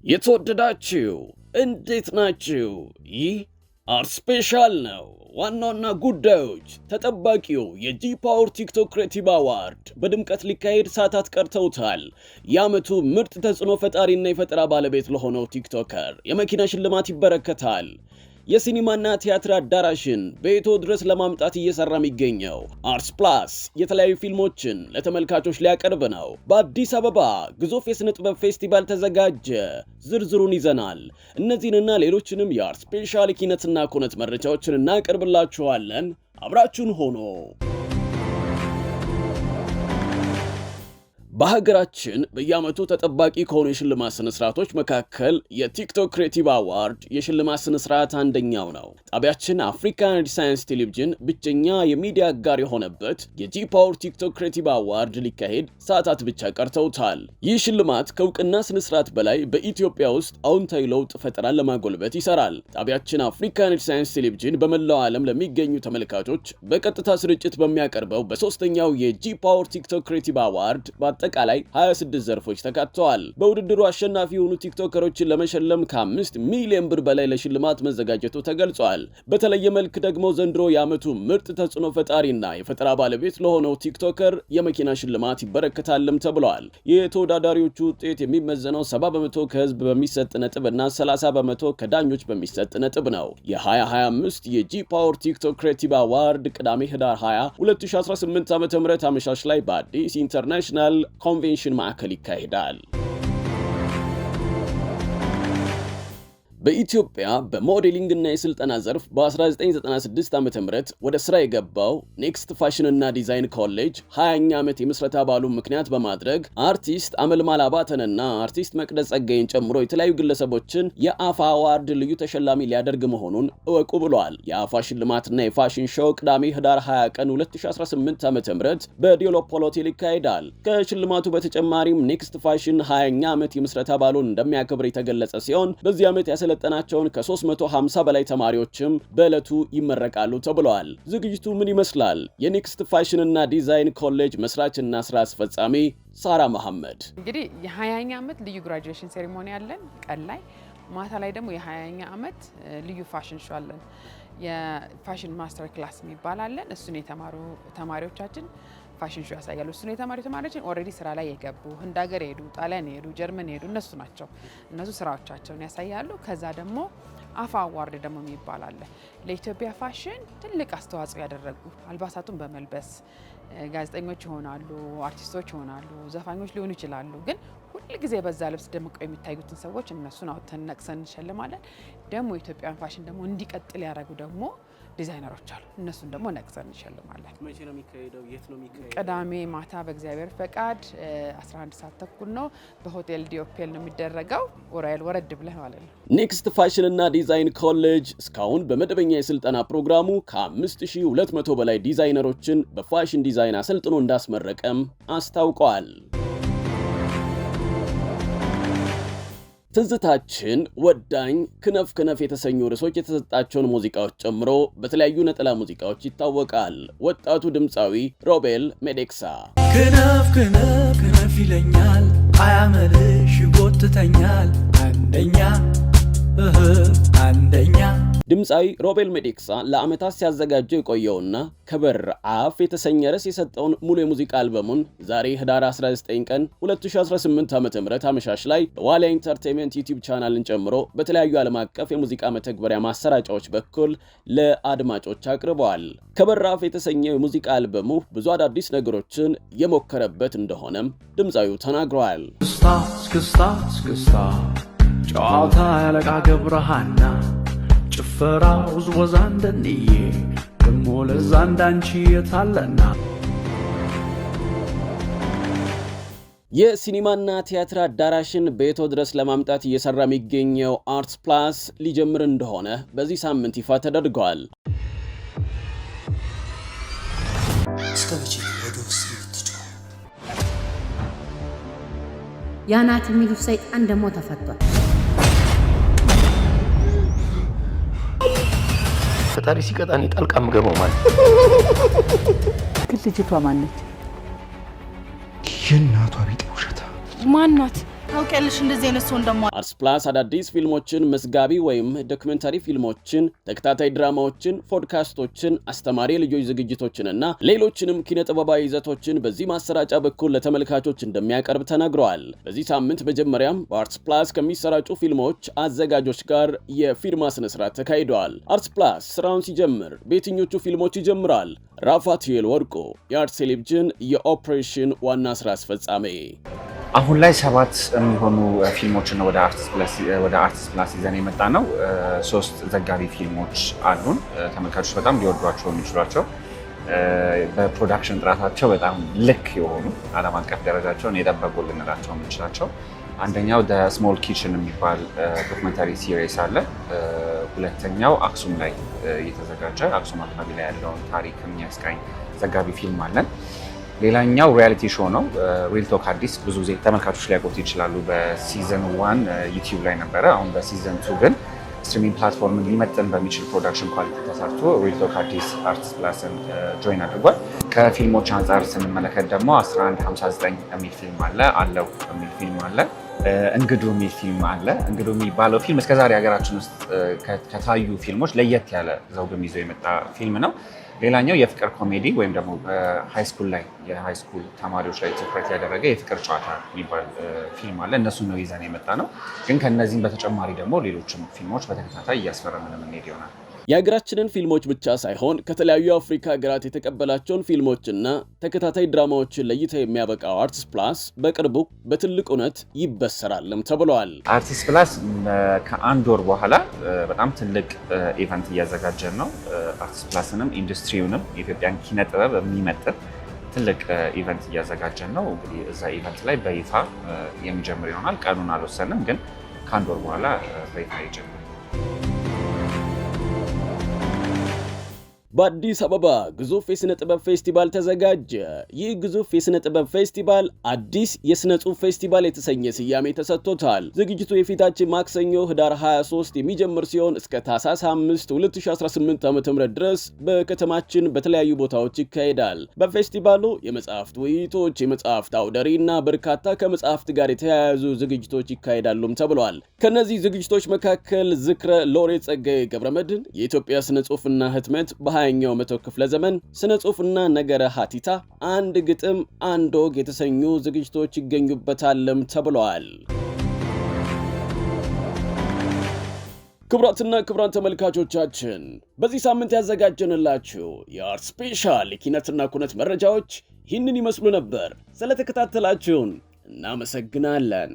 የተወደዳችሁ እንዴት ናችሁ? ይህ አርት ስፔሻል ነው። ዋናና ጉዳዮች ተጠባቂው የጂ ፓወር ቲክቶክ ክሬቲቭ አዋርድ በድምቀት ሊካሄድ ሰዓታት ቀርተውታል። የዓመቱ ምርጥ ተጽዕኖ ፈጣሪና የፈጠራ ባለቤት ለሆነው ቲክቶከር የመኪና ሽልማት ይበረከታል። የሲኒማና ቲያትር አዳራሽን ቤቶ ድረስ ለማምጣት እየሰራ የሚገኘው አርትስ ፕላስ የተለያዩ ፊልሞችን ለተመልካቾች ሊያቀርብ ነው። በአዲስ አበባ ግዙፍ የስነ ጥበብ ፌስቲቫል ተዘጋጀ። ዝርዝሩን ይዘናል። እነዚህንና ሌሎችንም የአርት ስፔሻል ኪነትና ኩነት መረጃዎችን እናቀርብላችኋለን። አብራችሁን ሆኖ በሀገራችን በየዓመቱ ተጠባቂ ከሆኑ የሽልማት ስነስርዓቶች መካከል የቲክቶክ ክሬቲቭ አዋርድ የሽልማት ስነስርዓት አንደኛው ነው። ጣቢያችን አፍሪካን ሳይንስ ቴሌቪዥን ብቸኛ የሚዲያ አጋር የሆነበት የጂ ፓወር ቲክቶክ ክሬቲቭ አዋርድ ሊካሄድ ሰዓታት ብቻ ቀርተውታል። ይህ ሽልማት ከእውቅና ስነስርዓት በላይ በኢትዮጵያ ውስጥ አዎንታዊ ለውጥ ፈጠራን ለማጎልበት ይሰራል። ጣቢያችን አፍሪካን ሳይንስ ቴሌቪዥን በመላው ዓለም ለሚገኙ ተመልካቾች በቀጥታ ስርጭት በሚያቀርበው በሶስተኛው የጂ ፓወር ቲክቶክ ክሬቲቭ አዋርድ አጠቃላይ 26 ዘርፎች ተካተዋል። በውድድሩ አሸናፊ የሆኑ ቲክቶከሮችን ለመሸለም ከ5 ሚሊዮን ብር በላይ ለሽልማት መዘጋጀቱ ተገልጿል። በተለየ መልክ ደግሞ ዘንድሮ የዓመቱ ምርጥ ተጽዕኖ ፈጣሪና የፈጠራ ባለቤት ለሆነው ቲክቶከር የመኪና ሽልማት ይበረከታልም ተብሏል። የተወዳዳሪዎቹ ውጤት የሚመዘነው 70% ከህዝብ በሚሰጥ ነጥብና 30% ከዳኞች በሚሰጥ ነጥብ ነው። የ2025 የጂ ፓወር ቲክቶክ ክሬቲቭ አዋርድ ቅዳሜ ህዳር 20 2018 ዓ.ም አመሻሽ ላይ በአዲስ ኢንተርናሽናል ኮንቬንሽን ማዕከል ይካሄዳል። በኢትዮጵያ በሞዴሊንግ እና የስልጠና ዘርፍ በ1996 ዓ.ም ወደ ስራ የገባው ኔክስት ፋሽን እና ዲዛይን ኮሌጅ 20ኛ ዓመት የምስረታ በዓሉን ምክንያት በማድረግ አርቲስት አመልማል አባተንና አርቲስት መቅደስ ጸጋይን ጨምሮ የተለያዩ ግለሰቦችን የአፋ አዋርድ ልዩ ተሸላሚ ሊያደርግ መሆኑን እወቁ ብሏል። የአፋ ሽልማትና የፋሽን ሾው ቅዳሜ ህዳር 20 ቀን 2018 ዓ.ም በዲዮሎፖል ሆቴል ይካሄዳል። ከሽልማቱ በተጨማሪም ኔክስት ፋሽን 20ኛ ዓመት የምስረታ በዓሉን እንደሚያከብር የተገለጸ ሲሆን በዚህ ዓመት ያሰለጠናቸውን ከ350 በላይ ተማሪዎችም በዕለቱ ይመረቃሉ ተብለዋል። ዝግጅቱ ምን ይመስላል? የኔክስት ፋሽን እና ዲዛይን ኮሌጅ መስራችና ስራ አስፈጻሚ ሳራ መሐመድ። እንግዲህ የ20ኛ ዓመት ልዩ ግራጁዌሽን ሴሪሞኒ አለን ቀን ላይ፣ ማታ ላይ ደግሞ የ20ኛ ዓመት ልዩ ፋሽን ሾው አለን። የፋሽን ማስተር ክላስ የሚባል አለን። እሱን የተማሩ ተማሪዎቻችን ፋሽን ሾው ያሳያሉ። እሱን የተማሩ ተማሪዎችን ኦልሬዲ ስራ ላይ የገቡ ህንድ ሀገር የሄዱ፣ ጣሊያን የሄዱ፣ ጀርመን የሄዱ እነሱ ናቸው። እነሱ ስራዎቻቸውን ያሳያሉ። ከዛ ደግሞ አፋ አዋርድ ደግሞ የሚባል አለ። ለኢትዮጵያ ፋሽን ትልቅ አስተዋጽኦ ያደረጉ አልባሳቱን በመልበስ ጋዜጠኞች ይሆናሉ፣ አርቲስቶች ይሆናሉ፣ ዘፋኞች ሊሆኑ ይችላሉ። ግን ሁል ጊዜ በዛ ልብስ ደምቀው የሚታዩትን ሰዎች እነሱን አውጥተን ነቅሰን እንሸልማለን። ደግሞ ኢትዮጵያን ፋሽን ደግሞ እንዲቀጥል ያደረጉ ደግሞ ዲዛይነሮች አሉ። እነሱን ደግሞ ነቅሰን እንሸልማለን። መቼ ነው የሚካሄደው? የት ነው የሚካሄደው? ቅዳሜ ማታ በእግዚአብሔር ፈቃድ 11 ሰዓት ተኩል ነው። በሆቴል ዲኦፔል ነው የሚደረገው። ኦራይል ወረድ ብለህ ማለት ነው። ኔክስት ፋሽን እና ዲዛይን ኮሌጅ እስካሁን በመደበኛ የስልጠና ፕሮግራሙ ከ5200 በላይ ዲዛይነሮችን በፋሽን ዲዛይን አሰልጥኖ እንዳስመረቀም አስታውቀዋል። ትዝታችን፣ ወዳኝ፣ ክነፍ ክነፍ የተሰኙ ርዕሶች የተሰጣቸውን ሙዚቃዎች ጨምሮ በተለያዩ ነጠላ ሙዚቃዎች ይታወቃል። ወጣቱ ድምፃዊ ሮቤል ሜዴክሳ ክነፍ ክነፍ ክነፍ ይለኛል፣ አያመልሽ ይጎትተኛል፣ አንደኛ ድምፃዊ ሮቤል ሜዴክሳ ለዓመታት ሲያዘጋጀው የቆየውና ከበር አፍ የተሰኘ ርዕስ የሰጠውን ሙሉ የሙዚቃ አልበሙን ዛሬ ህዳር 19 ቀን 2018 ዓ.ም አመሻሽ ላይ በዋሊያ ኢንተርቴይንመንት ዩቲዩብ ቻናልን ጨምሮ በተለያዩ ዓለም አቀፍ የሙዚቃ መተግበሪያ ማሰራጫዎች በኩል ለአድማጮች አቅርበዋል። ከበር አፍ የተሰኘው የሙዚቃ አልበሙ ብዙ አዳዲስ ነገሮችን የሞከረበት እንደሆነም ድምፃዊው ተናግረዋል። እስክስታ ጨዋታ ያለቃ ገብረሃና ጭፈራ ውዝወዛ እንደንዬ ደሞ ለዛ እንዳንቺ የታለና። የሲኒማና ቲያትር አዳራሽን ቤቶ ድረስ ለማምጣት እየሰራ የሚገኘው አርትስ ፕላስ ሊጀምር እንደሆነ በዚህ ሳምንት ይፋ ተደርጓል። እስከመቼ ወደ ውስጥ የምትጮህ? ያናት የሚሉ ሰይጣን ደግሞ ተፈቷል። ፈጣሪ ሲቀጣኒ ጣልቃ ምገባው ማለት ግን ልጅቷ ማነች? የእናቷ ቤት ውሸታ ማናት? ታውቂያለሽ እንደዚህ አይነት ሰው እንደማ አርትስ ፕላስ አዳዲስ ፊልሞችን፣ መዝጋቢ ወይም ዶክመንታሪ ፊልሞችን፣ ተከታታይ ድራማዎችን፣ ፖድካስቶችን፣ አስተማሪ ልጆች ዝግጅቶችንና ሌሎችንም ኪነጥበባዊ ይዘቶችን በዚህ ማሰራጫ በኩል ለተመልካቾች እንደሚያቀርብ ተናግረዋል። በዚህ ሳምንት መጀመሪያም በአርትስ ፕላስ ከሚሰራጩ ፊልሞች አዘጋጆች ጋር የፊርማ ስነ ስርዓት ተካሂደዋል። አርትስ ፕላስ ስራውን ሲጀምር በየትኞቹ ፊልሞች ይጀምራል? ራፋቲኤል ወርቁ የአርትስ ቴሌቪዥን የኦፕሬሽን ዋና ስራ አስፈጻሚ። አሁን ላይ 7 የሚሆኑ ፊልሞችን ወደ አርትስ ፕላስ ይዘን የመጣ ነው። 3 ዘጋቢ ፊልሞች አሉን። ተመልካቾች በጣም ሊወዷቸው የሚችሏቸው በፕሮዳክሽን ጥራታቸው በጣም ልክ የሆኑ ዓለም አቀፍ ደረጃቸውን የጠበቁ ልንላቸው የምንችላቸው አንደኛው ደ ስሞል ኪችን የሚባል ዶክመንታሪ ሲሪስ አለ። ሁለተኛው አክሱም ላይ የተዘጋጀ አክሱም አካባቢ ላይ ያለውን ታሪክ የሚያስቃኝ ዘጋቢ ፊልም አለን። ሌላኛው ሪያሊቲ ሾው ነው። ሪል ቶክ አዲስ ብዙ ጊዜ ተመልካቾች ሊያውቁት ይችላሉ። በሲዘን 1 ዩቲዩብ ላይ ነበረ። አሁን በሲዘን 2 ግን ስትሪሚንግ ፕላትፎርምን ሊመጥን በሚችል ፕሮዳክሽን ኳሊቲ ተሰርቶ ሪል ቶክ አዲስ አርትስ ፕላስን ጆይን አድርጓል። ከፊልሞች አንጻር ስንመለከት ደግሞ 1159 የሚል ፊልም አለ፣ አለው የሚል ፊልም አለ፣ እንግዱ የሚል ፊልም አለ። እንግዱ የሚባለው ፊልም እስከዛሬ ሀገራችን ውስጥ ከታዩ ፊልሞች ለየት ያለ ዘውግም ይዞ የመጣ ፊልም ነው። ሌላኛው የፍቅር ኮሜዲ ወይም ደግሞ በሃይስኩል ላይ የሃይስኩል ተማሪዎች ላይ ትኩረት ያደረገ የፍቅር ጨዋታ የሚባል ፊልም አለ። እነሱን ነው ይዘን የመጣ ነው። ግን ከነዚህም በተጨማሪ ደግሞ ሌሎችም ፊልሞች በተከታታይ እያስፈረምን የምንሄድ ይሆናል። የሀገራችንን ፊልሞች ብቻ ሳይሆን ከተለያዩ የአፍሪካ ሀገራት የተቀበላቸውን ፊልሞችና ተከታታይ ድራማዎችን ለእይታ የሚያበቃው አርትስ ፕላስ በቅርቡ በትልቅ እውነት ይበሰራልም ተብለዋል። አርትስ ፕላስ ከአንድ ወር በኋላ በጣም ትልቅ ኢቨንት እያዘጋጀን ነው። አርትስ ፕላስንም ኢንዱስትሪውንም የኢትዮጵያን ኪነ ጥበብ የሚመጥን ትልቅ ኢቨንት እያዘጋጀን ነው። እንግዲህ እዛ ኢቨንት ላይ በይፋ የሚጀምር ይሆናል። ቀኑን አልወሰንም፣ ግን ከአንድ ወር በኋላ በይፋ ይጀምራል። በአዲስ አበባ ግዙፍ የሥነ ጥበብ ፌስቲቫል ተዘጋጀ። ይህ ግዙፍ የሥነ ጥበብ ፌስቲቫል አዲስ የሥነ ጽሑፍ ፌስቲቫል የተሰኘ ስያሜ ተሰጥቶታል። ዝግጅቱ የፊታችን ማክሰኞ ህዳር 23 የሚጀምር ሲሆን እስከ ታህሳስ 5 2018 ዓ.ም ድረስ በከተማችን በተለያዩ ቦታዎች ይካሄዳል። በፌስቲቫሉ የመጽሐፍት ውይይቶች፣ የመጽሐፍት አውደ ርዕይ እና በርካታ ከመጽሐፍት ጋር የተያያዙ ዝግጅቶች ይካሄዳሉም ተብሏል። ከነዚህ ዝግጅቶች መካከል ዝክረ ሎሬት ጸጋዬ ገብረመድኅን የኢትዮጵያ ሥነ ጽሑፍና ህትመት በ20ኛው መቶ ክፍለ ዘመን ስነ ጽሑፍና ነገረ ሀቲታ፣ አንድ ግጥም አንድ ወግ የተሰኙ ዝግጅቶች ይገኙበታልም ተብለዋል። ክቡራትና ክቡራን ተመልካቾቻችን በዚህ ሳምንት ያዘጋጀንላችሁ የአርት ስፔሻል የኪነትና ኩነት መረጃዎች ይህንን ይመስሉ ነበር። ስለተከታተላችሁን እናመሰግናለን።